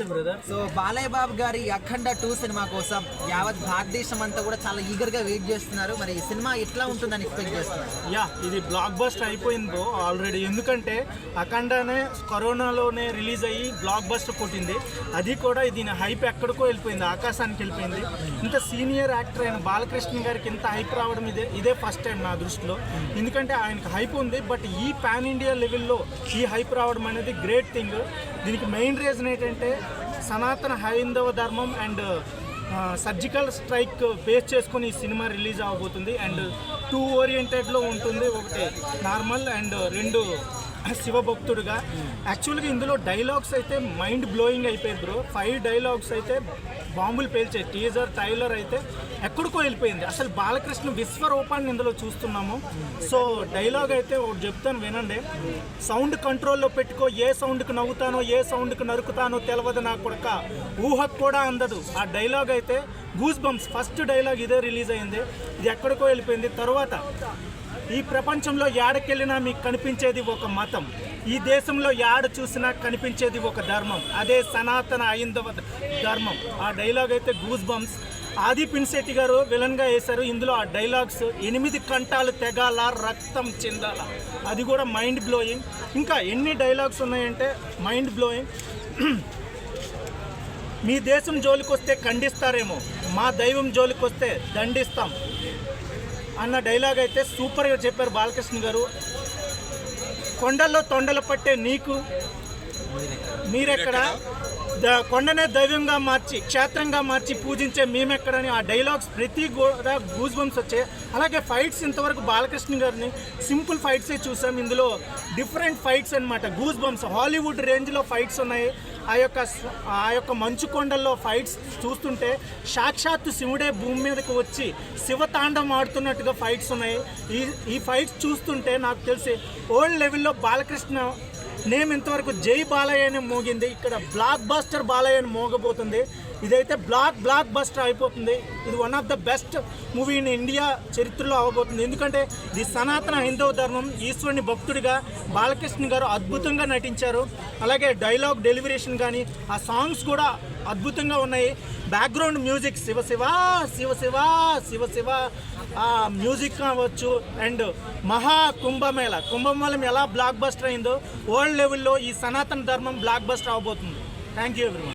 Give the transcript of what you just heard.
నమస్తే brother. So Balayya Babu గారి అఖండ 2 cinema కోసం యావత్ భారతదేశం అంతా కూడా చాలా ఈగర్ గా వెయిట్ చేస్తున్నారు. మరి ఈ సినిమా ఎట్లా ఉంటుందని ఎక్స్పెక్ట్ చేస్తున్నారు? ఇది బ్లాక్ బస్టర్ అయిపోయిందో ఆల్రెడీ. ఎందుకంటే అఖండనే కరోనాలోనే రిలీజ్ అయ్యి బ్లాక్ బస్టర్ కొట్టింది. అది కూడా దీని హైప్ ఎక్కడికో వెళ్ళిపోయింది, ఆకాశానికి వెళ్ళిపోయింది. ఇంత సీనియర్ యాక్టర్ అయిన బాలకృష్ణ గారికి ఇంత హైప్ రావడం ఇదే ఫస్ట్ టైం నా దృష్టిలో. ఎందుకంటే ఆయనకు హైప్ ఉంది, బట్ ఈ పాన్ ఇండియా లెవెల్లో ఈ హైప్ రావడం అనేది గ్రేట్ థింగ్. దీనికి మెయిన్ రీజన్ ఏంటంటే సనాతన హైందవ ధర్మం అండ్ సర్జికల్ స్ట్రైక్ బేస్ చేసుకొని ఈ సినిమా రిలీజ్ అవబోతుంది. అండ్ 2 ఓరియంటెడ్లో ఉంటుంది, ఒకటి నార్మల్ అండ్ 2 శివభక్తుడుగా. యాక్చువల్గా ఇందులో డైలాగ్స్ అయితే మైండ్ బ్లోయింగ్ అయిపోయింది బ్రో. 5 డైలాగ్స్ అయితే బాంబులు పేల్చాయి. టీజర్ ట్రైలర్ అయితే ఎక్కడికో వెళ్ళిపోయింది. అసలు బాలకృష్ణ విశ్వరూపాన్ని ఇందులో చూస్తున్నాము. సో డైలాగ్ అయితే ఒకటి చెప్తాను వినండి. సౌండ్ కంట్రోల్లో పెట్టుకో, ఏ సౌండ్కి నవ్వుతానో ఏ సౌండ్కి నరుకుతానో తెలియదు నా కొడుక, ఊహకు కూడా అందదు. ఆ డైలాగ్ అయితే గూస్ బంప్స్. ఫస్ట్ డైలాగ్ ఇదే రిలీజ్ అయింది, ఇది ఎక్కడికో వెళ్ళిపోయింది. తర్వాత ఈ ప్రపంచంలో ఏడకెళ్ళినా మీకు కనిపించేది ఒక మతం, ఈ దేశంలో ఏడ చూసినా కనిపించేది ఒక ధర్మం, అదే సనాతన హైందవ ధర్మం. ఆ డైలాగ్ అయితే గూస్ బంప్స్. ఆది పినిశెట్టి గారు విలన్గా వేశారు. ఇందులో ఆ డైలాగ్స్ 8 కంఠాలు తెగాల, రక్తం చెందాల, అది కూడా మైండ్ బ్లోయింగ్. ఇంకా ఎన్ని డైలాగ్స్ ఉన్నాయంటే మైండ్ బ్లోయింగ్. మీ దేశం జోలికి వస్తే ఖండిస్తారేమో, మా దైవం జోలికి వస్తే దండిస్తాం అన్న డైలాగ్ అయితే సూపర్గా చెప్పారు బాలకృష్ణ గారు. కొండల్లో తొండలు పట్టే నీకు మీరెక్కడ, కొండనే దైవంగా మార్చి క్షేత్రంగా మార్చి పూజించే మేమెక్కడని ఆ డైలాగ్స్ ప్రతి కూడా గూస్ బంప్స్ వచ్చాయి. అలాగే ఫైట్స్ ఇంతవరకు బాలకృష్ణ గారిని సింపుల్ ఫైట్సే చూసాం, ఇందులో డిఫరెంట్ ఫైట్స్ అనమాట. గూస్ బంప్స్ హాలీవుడ్ రేంజ్లో ఫైట్స్ ఉన్నాయి. ఆ యొక్క మంచు కొండల్లో ఫైట్స్ చూస్తుంటే సాక్షాత్తు శివుడే భూమి మీదకి వచ్చి శివతాండం ఆడుతున్నట్టుగా ఫైట్స్ ఉన్నాయి. ఈ ఫైట్స్ చూస్తుంటే నాకు తెలిసి ఓల్డ్ లెవెల్లో బాలకృష్ణ నేమ్ ఇంతవరకు జై బాలయ్య అని మోగింది, ఇక్కడ బ్లాక్ బస్టర్ బాలయ్య అని మోగబోతుంది. ఇదైతే బ్లాక్ బస్టర్ అయిపోతుంది. ఇది one of the best movie in India చరిత్రలో అవ్వబోతుంది. ఎందుకంటే ఇది సనాతన హైందవ ధర్మం, ఈశ్వరుని భక్తుడిగా బాలకృష్ణ గారు అద్భుతంగా నటించారు. అలాగే డైలాగ్ డెలివరేషన్ కానీ ఆ సాంగ్స్ కూడా అద్భుతంగా ఉన్నాయి. బ్యాక్గ్రౌండ్ మ్యూజిక్ శివ శివ శివ శివ శివ శివ ఆ మ్యూజిక్ కావచ్చు. అండ్ మహా కుంభమేళం ఎలా బ్లాక్ బస్టర్ అయిందో వరల్డ్ లెవెల్లో ఈ సనాతన ధర్మం బ్లాక్ బస్టర్ అవబోతుంది. Thank you everyone.